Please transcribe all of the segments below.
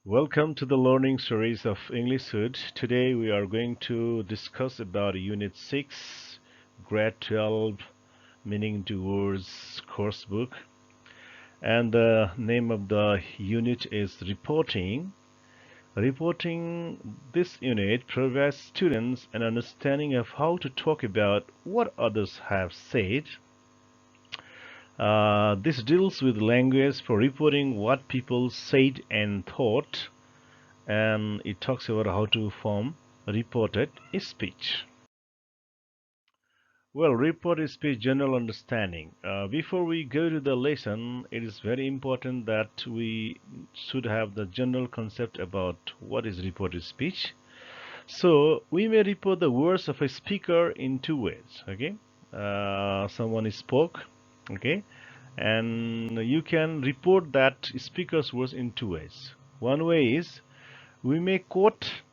Welcome to the learning series of Englishwood. Today we are going to discuss about Unit 6, Grade 12, Meaning to Words course book. And the name of the unit is Reporting. Reporting, this unit provides students an understanding of how to talk about what others have said. This deals with language for reporting what people said and thought, and it talks about how to form reported speech. Well, reported speech general understanding. Before we go to the lesson, it is very important that we should have the general concept about what is reported speech. So we may report the words of a speaker in two ways. Okay, someone spoke. Okay, and you can report that speaker's words in two ways. One way is we may quote.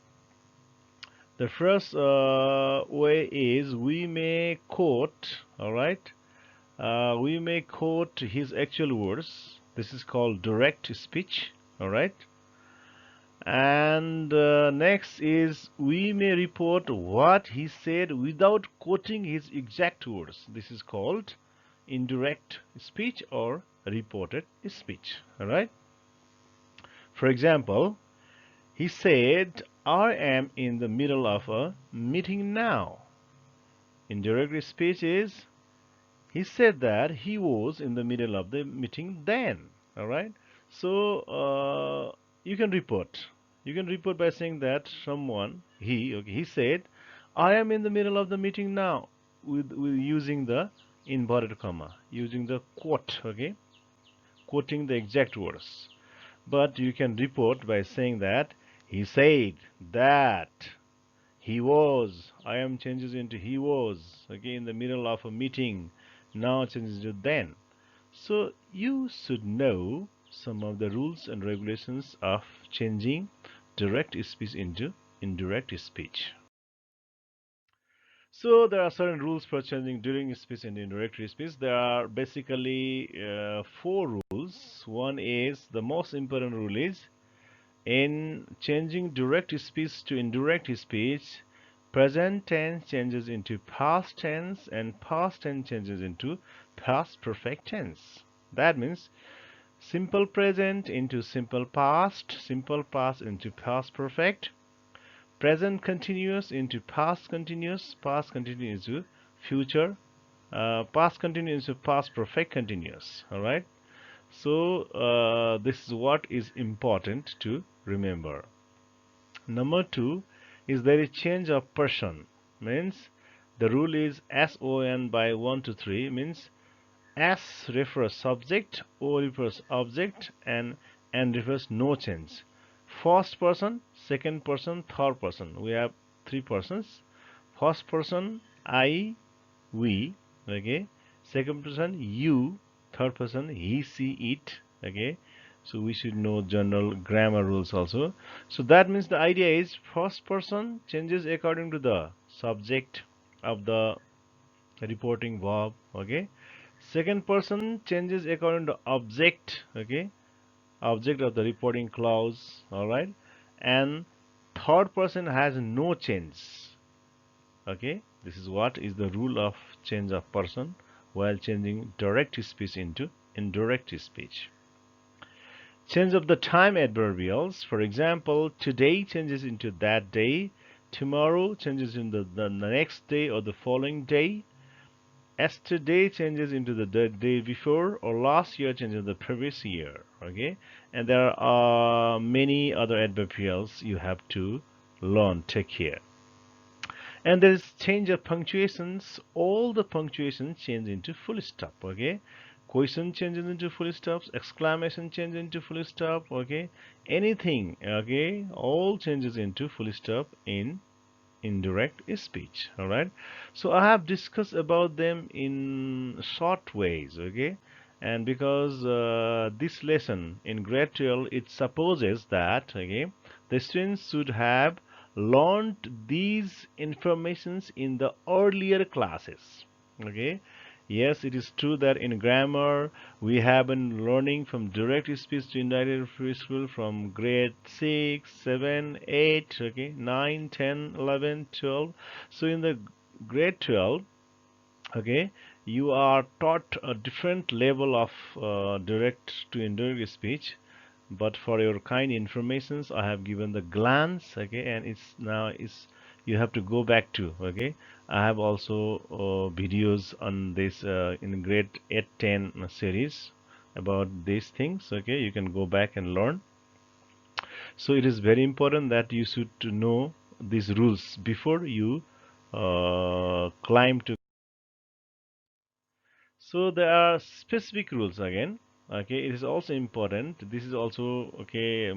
The first way is we may quote, all right? We may quote his actual words. This is called direct speech, all right? And next is we may report what he said without quoting his exact words. This is called indirect speech or reported speech, all right? For example, he said, I am in the middle of a meeting now. Indirect speech is he said that he was in the middle of the meeting then. All right. So you can report. You can report by saying that someone he said, I am in the middle of the meeting now, with using the inverted comma, using the quote. Okay, quoting the exact words. But you can report by saying that he said that he was. I am changes into he was. Okay, in the middle of a meeting. Now changes to then. So you should know some of the rules and regulations of changing direct speech into indirect speech. So there are certain rules for changing direct speech into indirect speech. There are basically four rules. One is the most important rule is in changing direct speech to indirect speech, present tense changes into past tense and past tense changes into past perfect tense. That means simple present into simple past into past perfect, present continuous into past continuous into future, past continuous into past perfect continuous. All right. So this is what is important to remember. Number two is there is change of person. Means the rule is SON by 1 to 3 means S refers subject, O refers object, and N refers no change. First person, second person, third person. We have three persons. First person I, we. Okay. Second person you. Third person he, she, it. Okay. So we should know general grammar rules also. So that means the idea is first person changes according to the subject of the reporting verb. Okay. Second person changes according to object. Okay. Object of the reporting clause. All right. And third person has no change. Okay, this is what is the rule of change of person while changing direct speech into indirect speech. Change of the time adverbials. For example, today changes into that day, tomorrow changes into the next day or the following day, yesterday changes into the day before, or last year changes the previous year. Okay, and there are many other adverbials you have to learn, take care. And there is change of punctuations. All the punctuations change into full stop. Okay, question changes into full stops, exclamation changes into full stop. Okay, anything. Okay, all changes into full stop in indirect speech. All right, so I have discussed about them in short ways. Okay, and because this lesson in grade 12 it supposes that okay the students should have learned these informations in the earlier classes. Okay, Yes, it is true that in grammar we have been learning from direct speech to indirect speech from grade 6, 7, 8, okay, 9, 10, 11, 12. So in the grade 12, okay, you are taught a different level of direct to indirect speech. But for your kind informations, I have given the glance, okay, and it's now is you have to go back to, okay. I have also videos on this in grade 8, 10 series about these things, okay. You can go back and learn. So it is very important that you should know these rules before you climb to. So there are specific rules again. Okay, it is also important. This is also okay.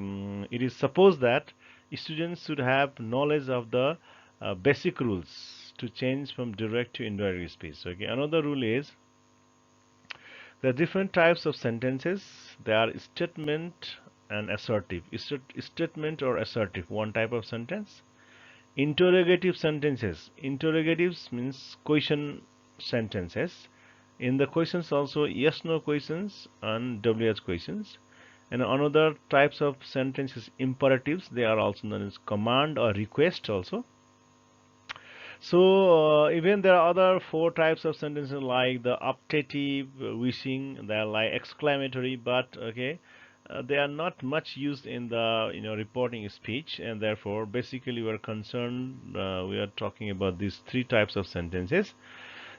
It is supposed that students should have knowledge of the basic rules to change from direct to indirect speech. Okay, another rule is there are different types of sentences. There are statement and assertive. Statement or assertive, one type of sentence. Interrogative sentences. Interrogatives means question sentences. In the questions also yes no questions and WH questions. And another types of sentences imperatives. They are also known as command or request also. So even there are other four types of sentences like the optative, wishing, they are like exclamatory, but okay, they are not much used in the reporting speech, and therefore basically we are concerned. We are talking about these three types of sentences.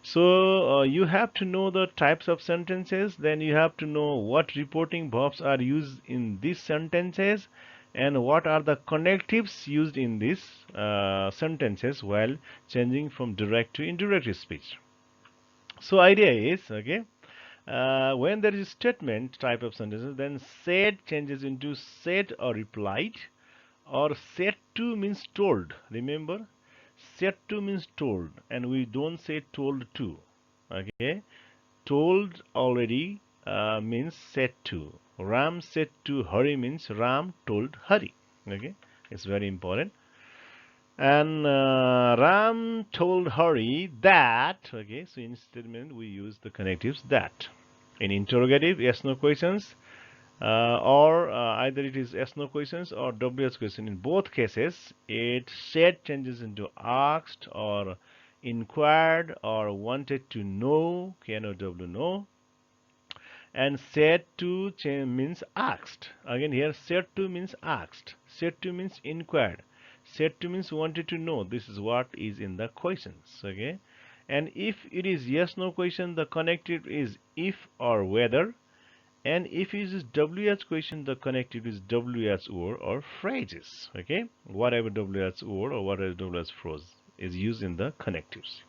So you have to know the types of sentences, then you have to know what reporting verbs are used in these sentences and what are the connectives used in these sentences while changing from direct to indirect speech. So idea is, okay, when there is statement type of sentences, then said changes into said or replied, or said to means told. Remember, said to means told, and we don't say told to. Okay, told already means said to. Ram said to Hari means Ram told Hari. Okay, it's very important. And Ram told Hari that. Okay, so in statement we use the connectives that. In interrogative, yes no questions, or either it is yes no questions or WH question. In both cases, it said changes into asked or inquired or wanted to know, KNOW know, and said to means asked. Again here said to means asked, said to means inquired, said to means wanted to know. This is what is in the questions, okay. And if it is yes no question, the connective is if or whether, and if it is WH question, the connective is WH word or phrases, okay. Whatever WH word or whatever WH phrase is used in the connectives.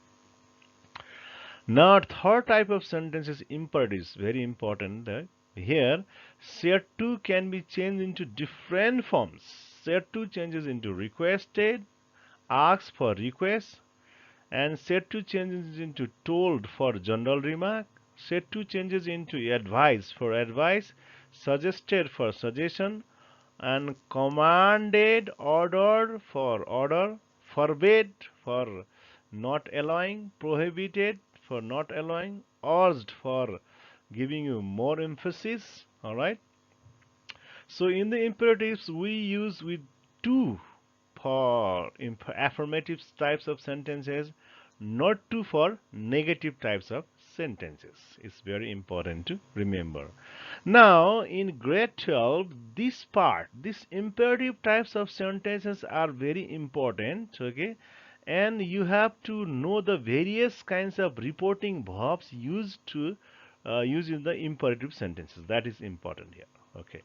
Now, third type of sentence is imperatives. Very important. Here, said to can be changed into different forms. Said to changes into requested, asked for request, and said to changes into told for general remark. Said to changes into advice for advice, suggested for suggestion, and commanded, ordered for order, forbade for not allowing, prohibited for not allowing, urged for giving you more emphasis. All right. So in the imperatives we use with to for affirmative types of sentences, not to for negative types of sentences. It's very important to remember. Now in grade 12, this part, this imperative types of sentences are very important, okay, and you have to know the various kinds of reporting verbs used to use in the imperative sentences. That is important here, okay.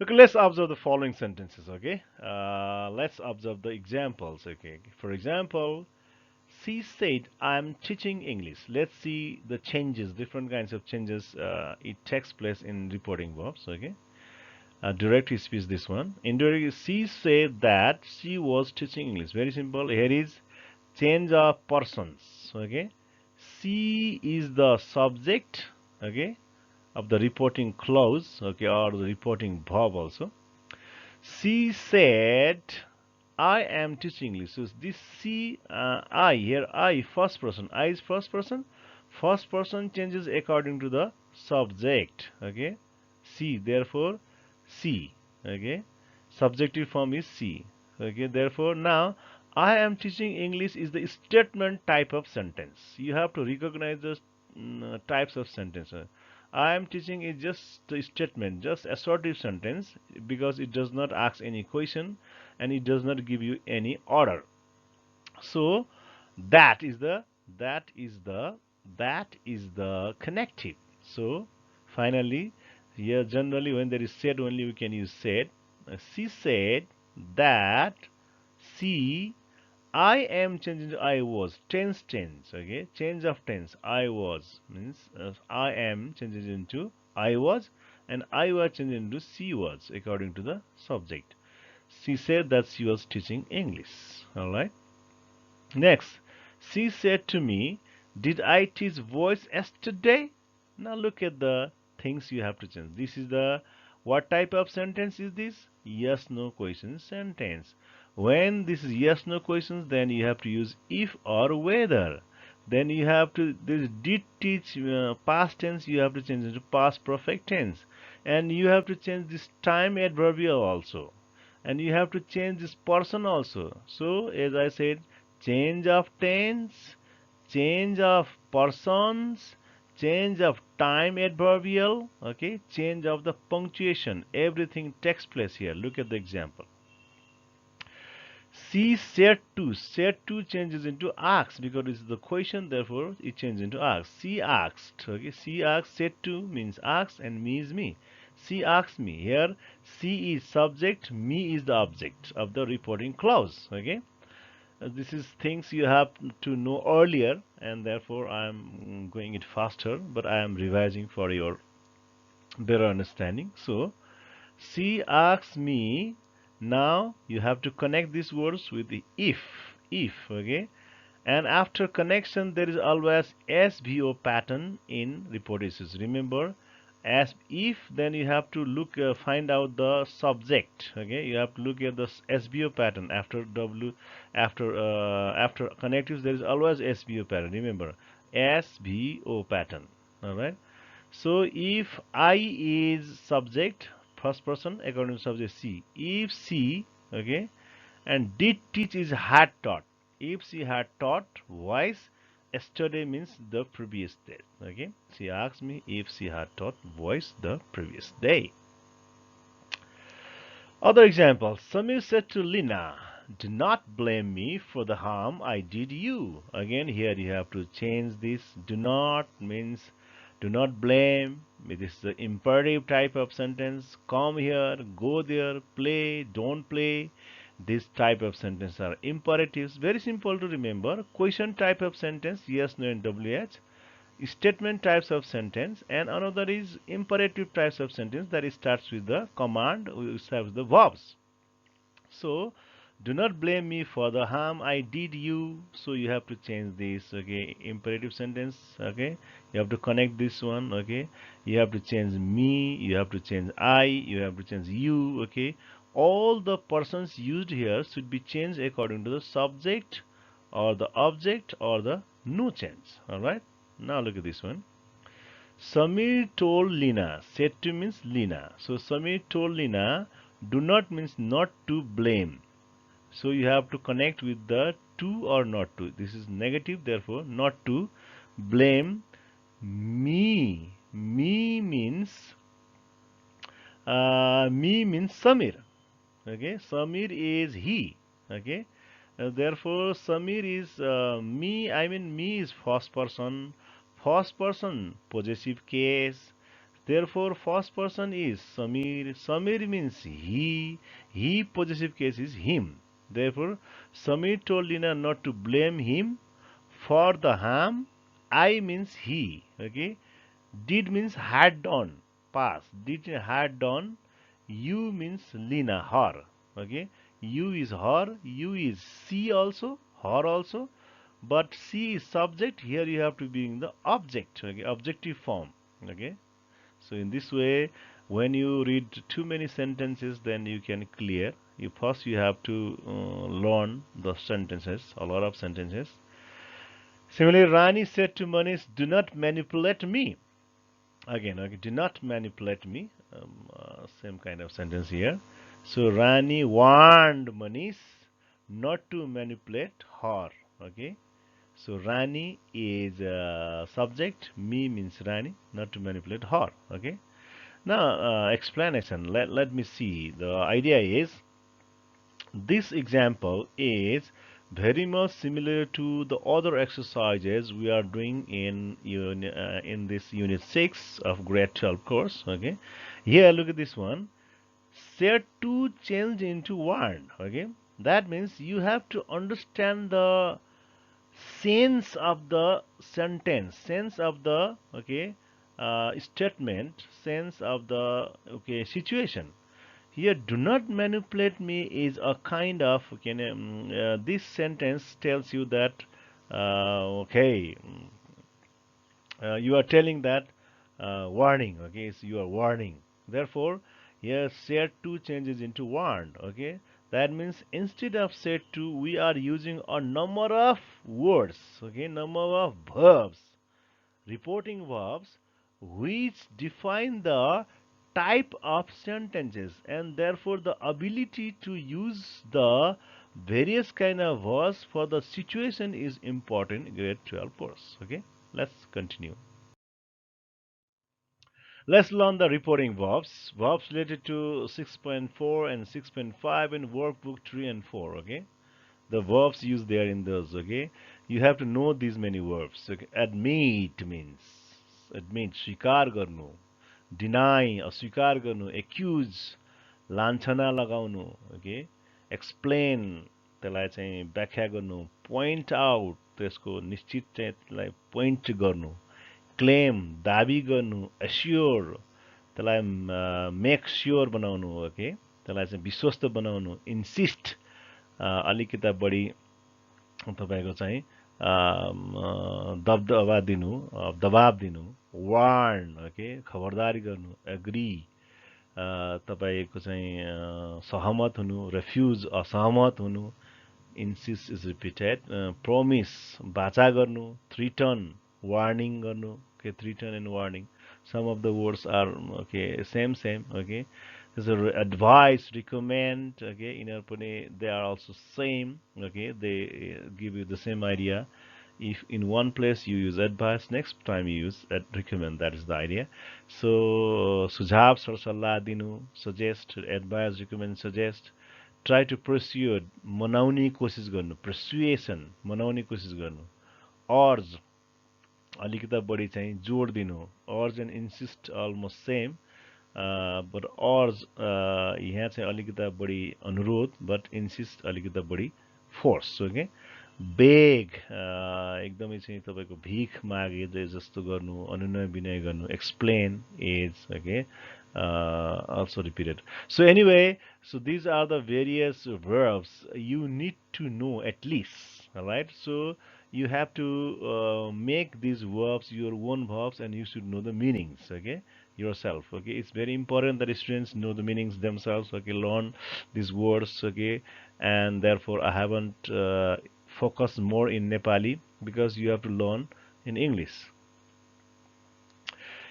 Okay, let's observe the following sentences, okay? Let's observe the examples, okay? For example, she said, I'm teaching English. Let's see the changes, different kinds of changes it takes place in reporting verbs, okay? Direct speech, this one. Indirect, she said that she was teaching English. Very simple. Here is change of persons, okay? She is the subject, okay, of the reporting clause, okay, or the reporting verb also. She said, I am teaching English. So this C, I here, I first person. I is first person. First person changes according to the subject. Okay, C. Therefore, C. Okay, subjective form is C. Okay, therefore now I am teaching English is the statement type of sentence. You have to recognize the types of sentences. I am teaching is just a statement, just assertive sentence because it does not ask any question and it does not give you any order. So that is the that is the that is the connective. So finally, here generally when there is said only we can use said. She said that she I am changing to I was. Tense. Okay, change of tense. I was means I am changes into I was, and I was changing into she was according to the subject. She said that she was teaching English. All right. Next, she said to me, "Did I teach voice yesterday?" Now look at the things you have to change. This is the what type of sentence is this? Yes no question sentence. When this is yes no questions, then you have to use if or whether. Then you have to this did teach past tense, you have to change into past perfect tense, and you have to change this time adverbial also, and you have to change this person also. So as I said, change of tense, change of persons, change of time adverbial, okay, change of the punctuation, everything takes place here. Look at the example. She said to changes into asked because it's the question, therefore it changes into asked. She asked, okay, she asked, said to means asked, and me is me. She asked me. Here she is subject, me is the object of the reporting clause, okay. This is things you have to know earlier, and therefore I am going it faster, but I am revising for your better understanding. So she asks me. Now you have to connect these words with the if, okay, and after connection there is always SVO pattern in reportations. Remember, as if, then you have to look find out the subject, okay. You have to look at the SVO pattern after W, after connectives there is always SVO pattern. Remember, SVO pattern. All right. So if I is subject, first person according to subject C. If she, okay, and did teach is had taught. If she had taught voice yesterday means the previous day. Okay, she asked me if she had taught voice the previous day. Other example, Samir said to Lina, "Do not blame me for the harm I did you." Again, here you have to change this. Do not means do not blame. This is the imperative type of sentence. Come here, go there, play, don't play. This type of sentence are imperatives. Very simple to remember. Question type of sentence, yes, no, and WH. Statement types of sentence, and another is imperative types of sentence that starts with the command which has the verbs. So do not blame me for the harm I did you. So you have to change this, okay, imperative sentence, okay. You have to connect this one, okay. You have to change me, you have to change I, you have to change you, okay. All the persons used here should be changed according to the subject or the object or the no change. All right. Now look at this one. Samir told Lina. Said to means Lina. So Samir told Lina, do not means not to blame. So you have to connect with the to or not to. This is negative, therefore not to blame me. Me means Samir. Okay, Samir is he. Okay, therefore Samir is me. I mean me is first person. First person possessive case. Therefore first person is Samir. Samir means he. He possessive case is him. Therefore Samir told Lina not to blame him for the harm. I means he. Okay, did means had done. Past. Did had done. You means Lina, her. Okay. You is her. You is she also. Her also. But she is subject. Here you have to be in the object. Okay. Objective form. Okay. So in this way, when you read too many sentences, then you can clear. First you have to learn the sentences, a lot of sentences. Similarly, Rani said to Manish, "Do not manipulate me." Again, okay, do not manipulate me. Same kind of sentence here. So Rani warned Manish not to manipulate her. Okay. So Rani is subject. Me means Rani, not to manipulate her. Okay. Now explanation. Let me see. The idea is this example is very much similar to the other exercises we are doing in this unit 6 of grade 12 course. Okay, here look at this one. Said to change into one. Okay, that means you have to understand the sense of the sentence, sense of the statement, sense of the situation. Here, do not manipulate me is a kind of, this sentence tells you that, you are telling that warning, okay, so you are warning. Therefore, here said to changes into warned, okay. That means instead of said to, we are using a number of words, okay, number of verbs, reporting verbs, which define the type of sentences, and therefore the ability to use the various kind of verbs for the situation is important in grade 12 course. Okay, let's continue. Let's learn the reporting verbs. Verbs related to 6.4 and 6.5 in workbook 3 and 4. Okay, the verbs used there in those. Okay, you have to know these many verbs. Okay, admit means admit, स्वीकार गर्नु, deny अस्वीकार गर्नु, accuse लान्छना लगाउनु, okay, explain त्यसलाई चाहिँ व्याख्या गर्नु, point out त्यसको निश्चित चाहिँ त्यसलाई point गर्नु, claim दाबी गर्नु, assure त्यसलाई make sure बनाउनु, okay, त्यसलाई चाहिँ विश्वस्त बनाउनु, insist अलिकता बढी तपाईँको चाहिँ दबदबा दिनु, दबाब दिनु, वार्न, ओके, खबरदारी गर्नु, एग्री तपाईँको चाहिँ सहमत हुनु, रेफ्युज असहमत हुनु, इन्सिस्ट इज रिपिटेड, प्रोमिस बाचा गर्नु, थ्रिटन वार्निङ गर्नु, okay, threaten and warning. Some of the words are okay, same, okay. There's a advice, recommend, okay, in Pune, they are also same, okay, they give you the same idea. If in one place you use advice, next time you use recommend, that is the idea. So, सुझाव सरसल्लाह दिनु, suggest, advise, recommend, suggest. Try to persuade, मनाउने कोसिस गर्नु, persuasion, मनाउने कोसिस गर्नु. Urge, अलिकता बढी चाहिँ जोड दिनु, urge and insist almost same, but urge यहाँ चाहिँ अलिकता बढी अनुरोध, but insist अलिकता बढी force. Okay, beg एकदमै चाहिँ तपाईको भीख मागे जस्तो गर्नु, अनुनय विनय गर्नु, explain is okay, also repeated. So anyway, so these are the various verbs you need to know at least. All right, so you have to make these verbs your own verbs, and you should know the meanings, okay, yourself. Okay, it's very important that students know the meanings themselves. Okay, learn these words. Okay, and therefore I haven't focused more in Nepali because you have to learn in English.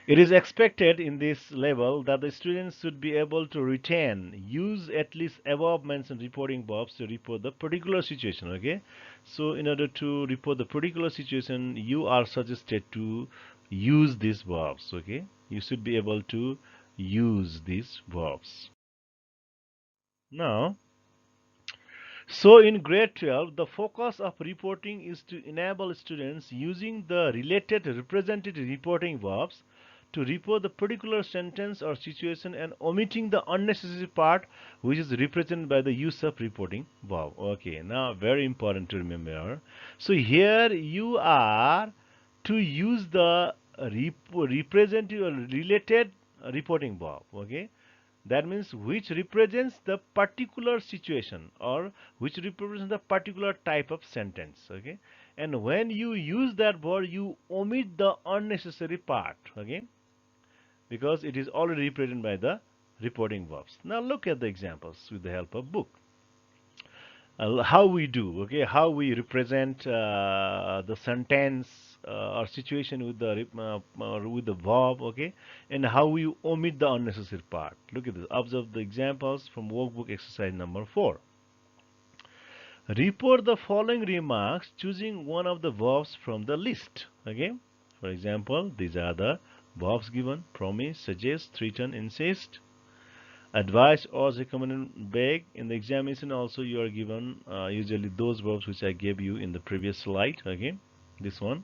It is expected in this level that the students should be able to retain, use at least above mentioned reporting verbs to report the particular situation. Okay, so in order to report the particular situation, you are suggested to use these verbs. Okay, you should be able to use these verbs. Now, so in grade 12, the focus of reporting is to enable students using the related representative reporting verbs to report the particular sentence or situation and omitting the unnecessary part which is represented by the use of reporting verb. Okay, now very important to remember. So here you are to use the representative or related reporting verb. Okay, that means which represents the particular situation or which represents the particular type of sentence. Okay, and when you use that verb, you omit the unnecessary part. Okay, because it is already represented by the reporting verbs. Now look at the examples with the help of book. How we do, okay, how we represent the sentence or situation with the with the verb, okay, and how we omit the unnecessary part. Look at this. Observe the examples from workbook exercise number 4. Report the following remarks choosing one of the verbs from the list. Okay, for example, these are the verbs given: promise, suggest, threaten, insist, advice, or recommend, beg. In the examination also you are given usually those verbs which I gave you in the previous slide. Okay, this one.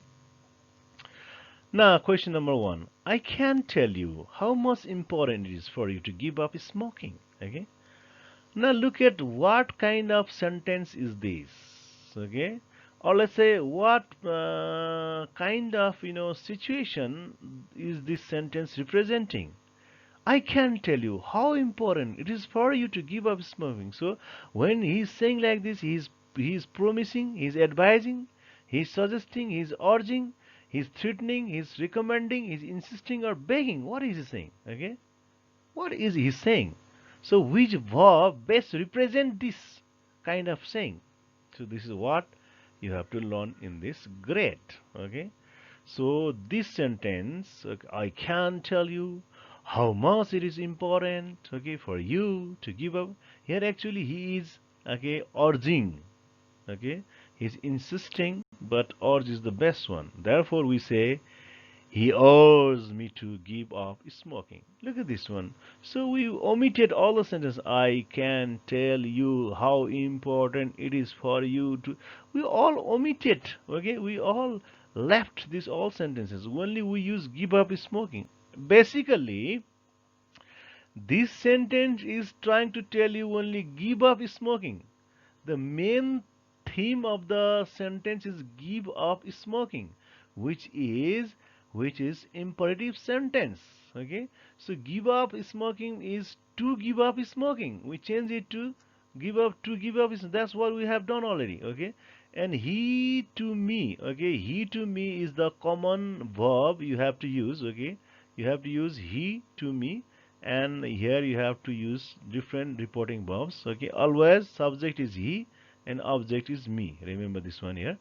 Now question number 1. I can tell you how much important it is for you to give up smoking. Okay, now look at what kind of sentence is this, okay? Or let's say what kind of situation is this sentence representing? I can tell you how important it is for you to give up smoking. So when he's saying like this, he's promising, he's advising, he's suggesting, he's urging, he's threatening, he's recommending, he's insisting or begging. What is he saying? Okay? What is he saying? So which verb best represent this kind of saying? So this is what you have to learn in this grade. Okay. So this sentence, okay, I can tell you how much it is important, okay, for you to give up. Here actually he is, okay, urging, okay, he's insisting, but urge is the best one. Therefore we say he urged me to give up smoking. Look at this one. So we omitted all the sentences. I can tell you how important it is for you to. We all omitted. Okay, we all left these all sentences. Only we use give up smoking. Basically, this sentence is trying to tell you only give up smoking. The main theme of the sentence is give up smoking, which is imperative sentence. Okay, so give up smoking is to give up smoking. We change it to give up that's what we have done already. Okay, and he to me, okay, he to me is the common verb you have to use. Okay, you have to use he to me, and here you have to use different reporting verbs. Okay, always subject is he and object is me. Remember this one here.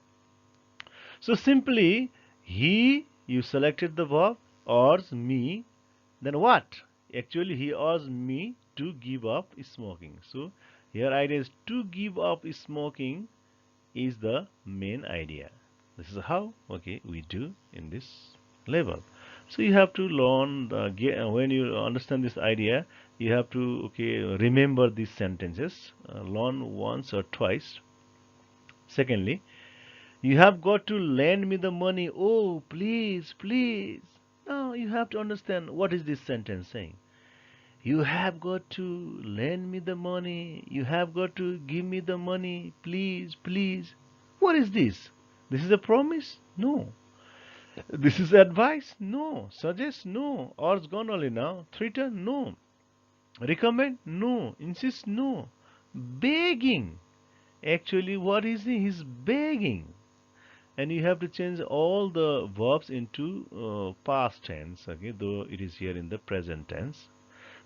So simply he, you selected the verb, urge me, then what? Actually he urged me to give up smoking. So here idea is to give up smoking is the main idea. This is how, okay, we do in this level. So you have to learn when you understand this idea, you have to, okay, remember these sentences, learn once or twice. Secondly, you have got to lend me the money. Oh, please, please. Now you have to understand what is this sentence saying. You have got to lend me the money. You have got to give me the money. Please, please. What is this? This is a promise? No. This is advice? No. Suggest? No. Urge gone only now. Threaten? No. Recommend? No. Insist? No. Begging. Actually, what is he? He's begging. And you have to change all the verbs into past tense, okay, though it is here in the present tense.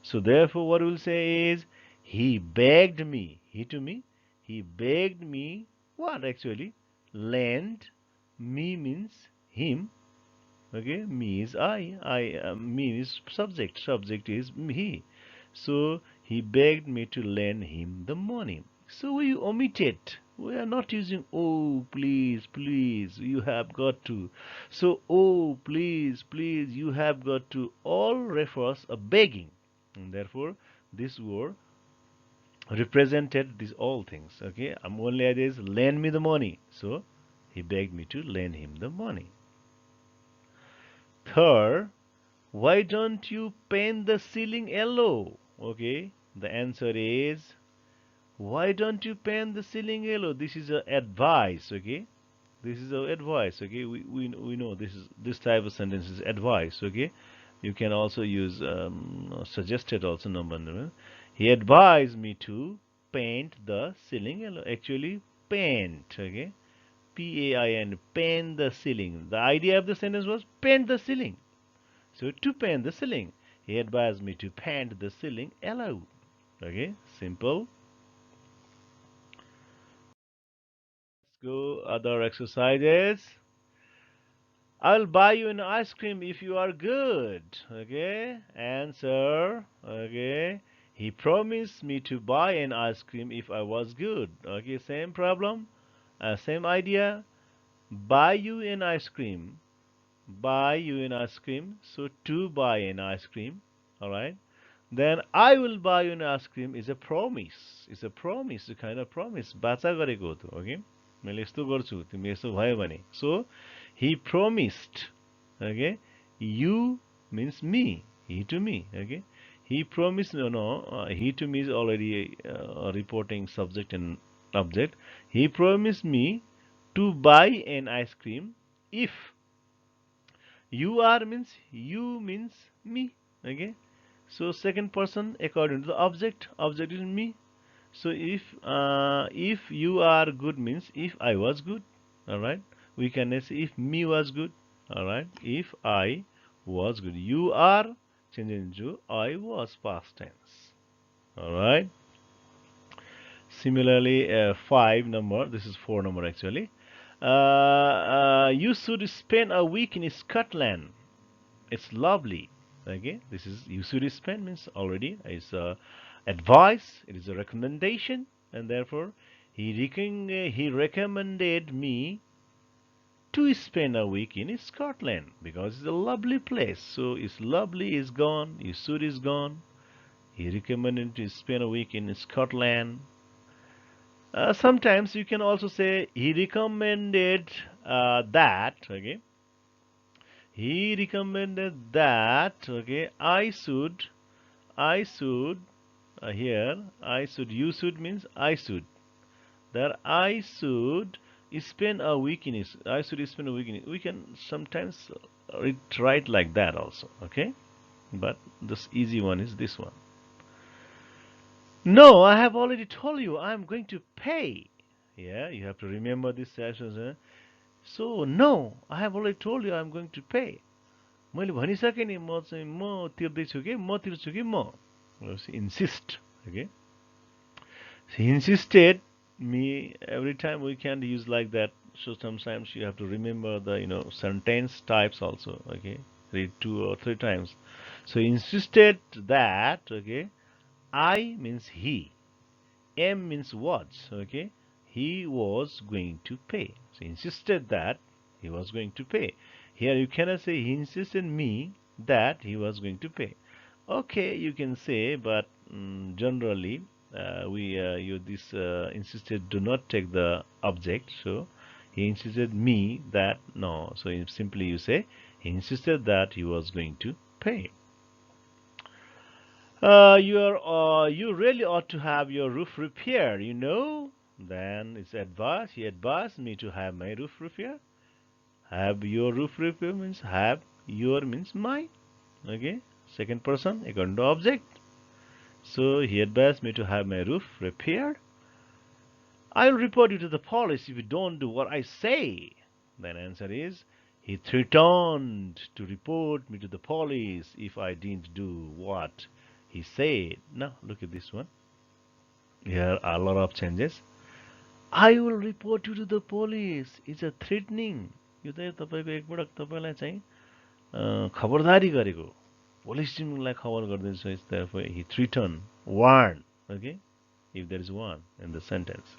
So therefore what we'll say is he begged me, he to me, he begged me what actually? Lend. Me means him, okay, me is me is subject is he. So he begged me to lend him the money. So we omit it. We are not using oh please please you have got to. So oh please please you have got to all refers a begging, and therefore this word represented these all things. Okay, I'm only idea is lend me the money. So he begged me to lend him the money. Third, why don't you paint the ceiling yellow? Okay, the answer is why don't you paint the ceiling yellow? This is a advice. Okay, this is a advice. Okay, we know this type of sentence is advice. Okay, you can also use suggested also number. He advised me to paint the ceiling yellow. Actually, paint. Okay, P-A-I-N, paint the ceiling. The idea of the sentence was paint the ceiling. So to paint the ceiling, He advised me to paint the ceiling yellow. Okay, simple. Let's go other exercises. I'll buy you an ice cream if you are good. Okay, answer. Okay, he promised me to buy an ice cream if I was good. Okay, same problem, same idea. Buy you an ice cream. Buy you an ice cream. So to buy an ice cream. All right. Then I will buy you an ice cream is a promise. It's a promise, a kind of promise. बाचा गरेको हो त, okay? मैले यस्तो गर्छु, तिमी यस्तो भयो भने. So he promised. Okay? You means me. He to me. Okay? He promised. No. He to me is already a reporting subject and object. He promised me to buy an ice cream if you are means me. Okay? So second person according to the object. Object is me. So if you are good means if I was good. All right. We can say if me was good. All right. If I was good. You are changing to I was past tense. All right. Similarly, 5 number. This is 4 number actually. You should spend a week in Scotland. It's lovely. Okay, this is you should spend means already is advice. It is a recommendation, and therefore he recommended me to spend a week in Scotland because it's a lovely place. So it's lovely is gone. You should is gone. He recommended to spend a week in Scotland. Sometimes you can also say he recommended that. Okay, he recommended that. Okay, I should here I should you should means I should that I should spend a week in it. I should spend a week in it. We can sometimes write like that also. Okay, but this easy one is this one. No, I have already told you I'm going to pay. Yeah, you have to remember this session. So no, I have already told you I'm going to pay. मैले भनिसकेँ नि म चाहिँ म तिर्दैछु कि म तिर्छु कि म insist. Okay, he insisted me every time. We can't use like that, so sometimes you have to remember the sentence types also. Okay, read 2 or 3 times. So he insisted that. Okay, I means he, M means was. Okay, he was going to pay. So he insisted that he was going to pay. Here you cannot say he insisted me that he was going to pay. Okay, you can say, but generally we you this insisted do not take the object. So he insisted me that no. So simply you say he insisted that he was going to pay. You really ought to have your roof repaired, Then it's advice. He advised me to have my roof repaired. Have your roof repaired means have your means my. Okay. Second person according to object. So he advised me to have my roof repaired. I'll report you to the police if you don't do what I say. Then answer is he threatened to report me to the police if I didn't do what he said. Now look at this one. Here are a lot of changes. I will report you to the police. It's a threatening. यो चाहिँ तपाईको एकपटक तपाईलाई चाहिँ खबरदारी गरेको police टिमलाई खबर गरिदिन्छ. Therefore he threatened, warned. Okay, if there is one in the sentence,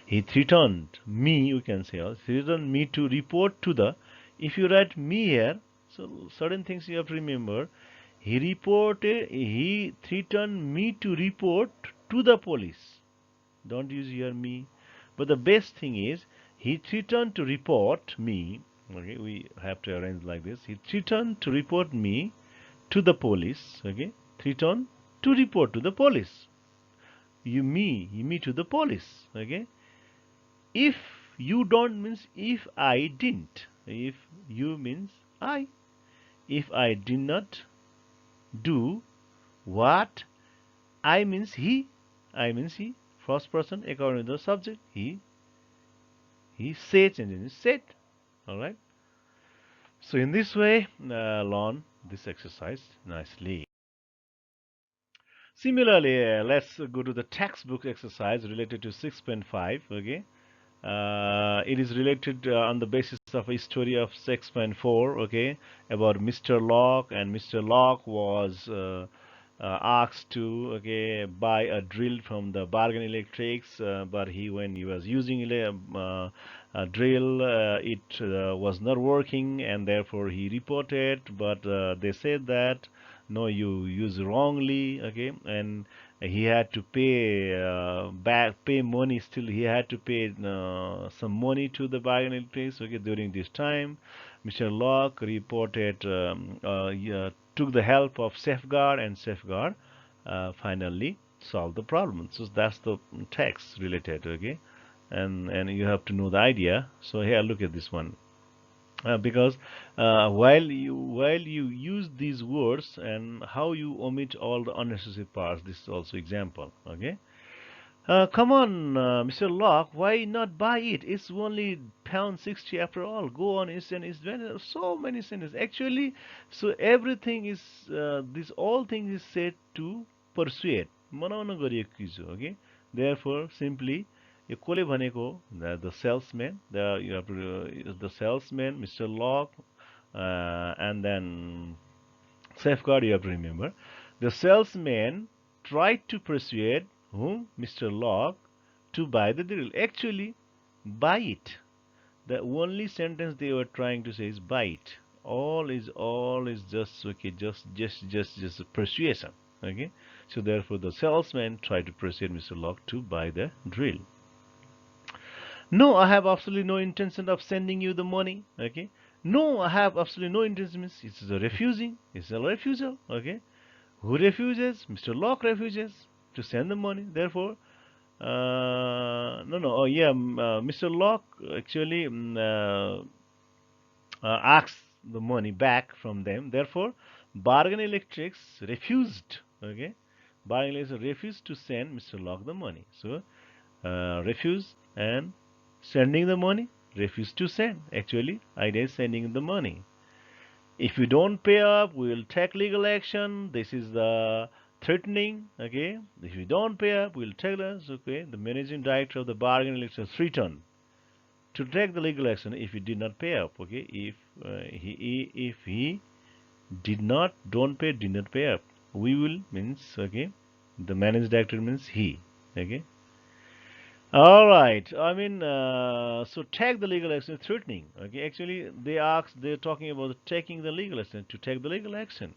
he threatened me. You can say threatened me to report to the. If you write me here, so certain things you have to remember. He threatened me to report to the police. Don't use here me. But the best thing is he threatened to report me. Okay, we have to arrange like this. He threatened to report me to the police. Okay, threatened to report to the police. Me to the police. Okay. If you don't means if I didn't. If you means I. If I did not do what I means he. I means he. First person according to the subject. He said and then said. Alright. So in this way, learn this exercise nicely. Similarly, let's go to the textbook exercise related to 6.5. Okay, it is related on the basis of a story of 6.4. Okay, about Mr. Locke, and Mr. Locke was asked to buy a drill from the Bargain Electrics, but when he was using a drill, it was not working, and therefore he reported. But they said that no, you use wrongly, and he had to pay money. Still, he had to pay some money to the Bargain Electrics. During this time, Mr. Locke reported, yeah, took the help of Safeguard, and Safeguard finally solved the problem. So that's the text related, and you have to know the idea. So here, look at this one. Because while you use these words, and how you omit all the unnecessary parts, this is also example. Come on, Mr. Locke, why not buy it? It's only pound 60 after all. Go on, it's so many sentences. Actually, so everything is, this all things is said to persuade. मनाउन गरिएको चिज हो, Therefore, simply, यो कसले भनेको, the salesman, the salesman, Mr. Locke, and then Safeguard, you have to remember. The salesman tried to persuade whom? Mr. Locke, to buy the drill. Actually, buy it. The only sentence they were trying to say is buy it. All is just just a persuasion. So therefore the salesman tried to persuade Mr. Locke to buy the drill. No, I have absolutely no intention of sending you the money. No, I have absolutely no intention. Means it's a refusing. It's a refusal. Who refuses? Mr. Locke refuses to send the money. Therefore, no, no. Oh, yeah. Mr. Locke actually asks the money back from them. Therefore, Bargain Electrics refused. Bargain Electrics refused to send Mr. Locke the money. So, refuse and sending the money. Refuse to send. Actually, idea is sending the money. If you don't pay up, we will take legal action. This is the threatening. If you don't pay up, we'll take this. The managing director of the Bargain Electrics threatened to take the legal action if he did not pay up. If he did not did not pay up, we will means the managing director means he. All right. I mean, so take the legal action, threatening. Actually, they're talking about taking the legal action, to take the legal action.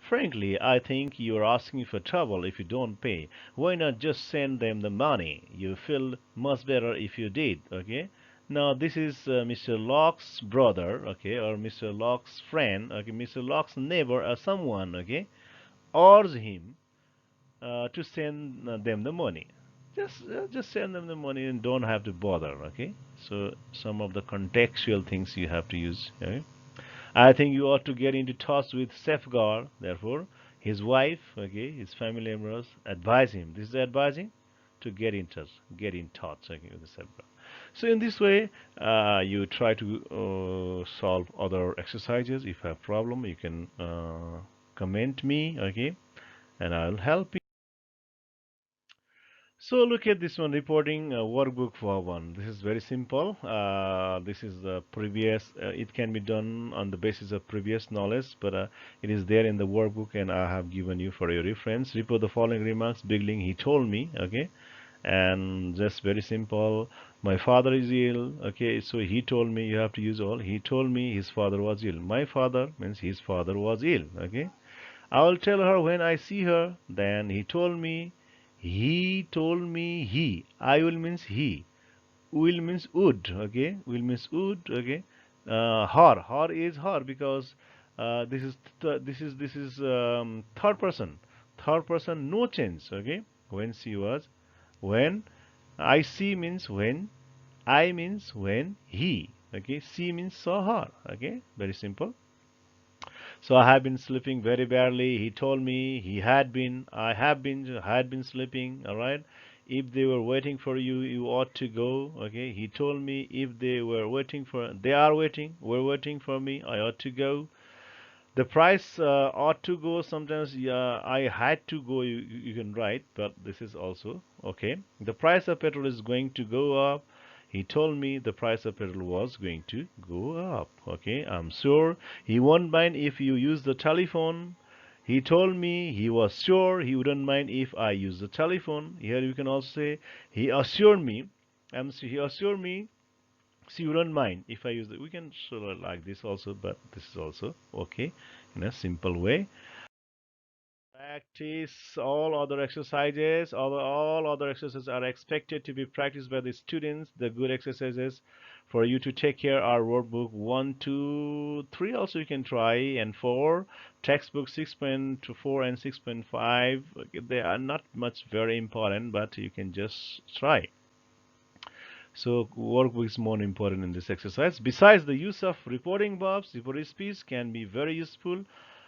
Frankly, I think you're asking for trouble if you don't pay. Why not just send them the money? You feel much better if you did. Now, this is Mr. Locke's brother, or Mr. Locke's friend, Mr. Locke's neighbor, or someone, urge him to send them the money. Just send them the money and don't have to bother. So some of the contextual things you have to use. I think you ought to get into touch with Safeguard. Therefore, his wife, his family members advise him. This is advising to get in touch with the Safeguard. So in this way, you try to solve other exercises. If you have problem, you can comment me, and I'll help you. So look at this one, reporting workbook for one. This is very simple. This is the previous. It can be done on the basis of previous knowledge, but it is there in the workbook, and I have given you for your reference. Report the following remarks. Beginning, he told me. And just very simple. My father is ill. So he told me. You have to use all. He told me his father was ill. My father means his father was ill. I will tell her when I see her. Then he told me. He told me he. I will means he. Will means would. Will means would. Her. Her is her because this is third person. Third person, no change. When she was. When. I see means when. I means when he. She means saw her. Very simple. So I have been sleeping very badly. He told me he had been. I had been sleeping. All right. If they were waiting for you, you ought to go. He told me if they were waiting for, they are waiting. Were waiting for me. I ought to go. The price ought to go. Sometimes I had to go. You can write, but this is also okay. The price of petrol is going to go up. He told me the price of petrol was going to go up. Okay, I'm sure he won't mind if you use the telephone. He told me he was sure he wouldn't mind if I use the telephone. Here you can also say he assured me. He assured me so you don't mind if I use it. We can sort of like this also, but this is also okay in a simple way. Practice all other exercises. All other exercises are expected to be practiced by the students. The good exercises for you to take care are workbook 1, 2, 3 also you can try, and 4, textbook 6.4 and 6.5. Okay, they are not much very important, but you can just try. So workbook is more important in this exercise. Besides, the use of reporting verbs, reporting speech can be very useful,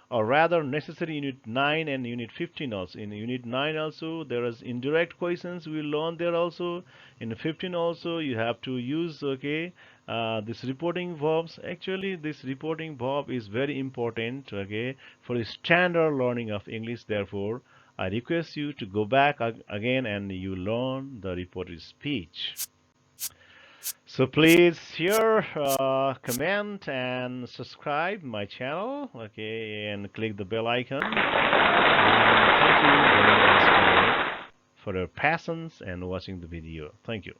or rather necessary in Unit 9 and Unit 15 also. In Unit 9 also, there is indirect questions we learn there also. In 15 also, you have to use, okay, this reporting verbs. Actually, this reporting verb is very important, okay, for the standard learning of English. Therefore, I request you to go back again and you learn the reported speech. So please share, comment, and subscribe my channel. Okay, and click the bell icon. And thank you very much for your patience and watching the video. Thank you.